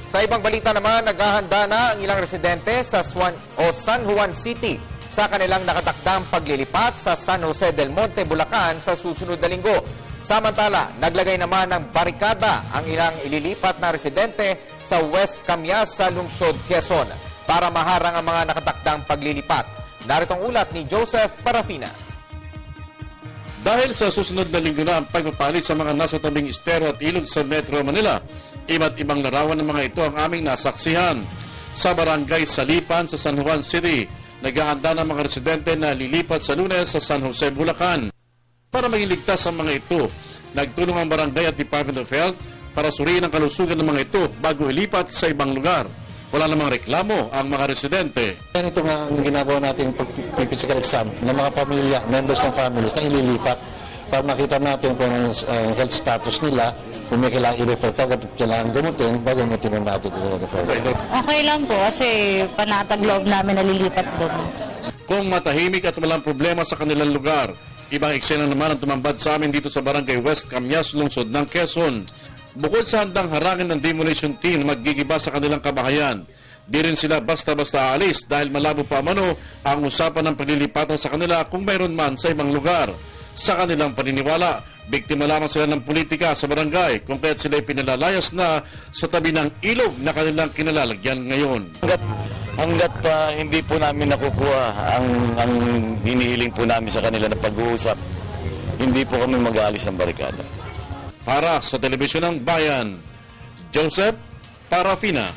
Sa ibang balita naman, naghahanda na ang ilang residente sa San Juan City sa kanilang nakatakdang paglilipat sa San Jose del Monte, Bulacan sa susunod na linggo. Samantala, naglagay naman ng barikada ang ilang ililipat na residente sa West Camias sa lungsod Quezon para maharang ang mga nakatakdang paglilipat. Narito ang ulat ni Joseph Parafina. Dahil sa susunod na linggo na ang pagpapalit sa mga nasa tabing estero at ilog sa Metro Manila, iba't ibang larawan ng mga ito ang aming nasaksihan. Sa barangay Salipan sa San Juan City, naghahanda ng mga residente na lilipat sa Lunes sa San Jose, Bulacan. Para maging ligtas ang mga ito, nagtulong ang barangay at Department of Health para suriin ang kalusugan ng mga ito bago ilipat sa ibang lugar. Wala namang reklamo ang mga residente. Ito nga ang ginagawa natin physical exam ng mga pamilya, members ng families na ililipat para makita natin kung ang health status nila, kung may kailangan i-refer ka, kailangan gamutin, gamutin natin i-refer. Okay lang po kasi panatag loob namin nalilipat doon. Kung matahimik at walang problema sa kanilang lugar, ibang eksena naman ang tumambad sa amin dito sa barangay West Camias, lungsod ng Quezon. Bukod sa handang harangin ng demolition team na maggigiba sa kanilang kabahayan, di rin sila basta-basta aalis dahil malabo pa mano ang usapan ng paglilipatan sa kanila kung mayroon man sa ibang lugar. Sa kanilang paniniwala, biktima lamang sila ng politika sa barangay kung kaya't sila pinalalayas na sa tabi ng ilog na kanilang kinalalagyan ngayon. Hanggat pa hindi po namin nakukuha ang hinihiling po namin sa kanila na pag-uusap, hindi po kami mag-aalis ng barikada. Para sa Telebisyon ng Bayan, Joseph Parafina.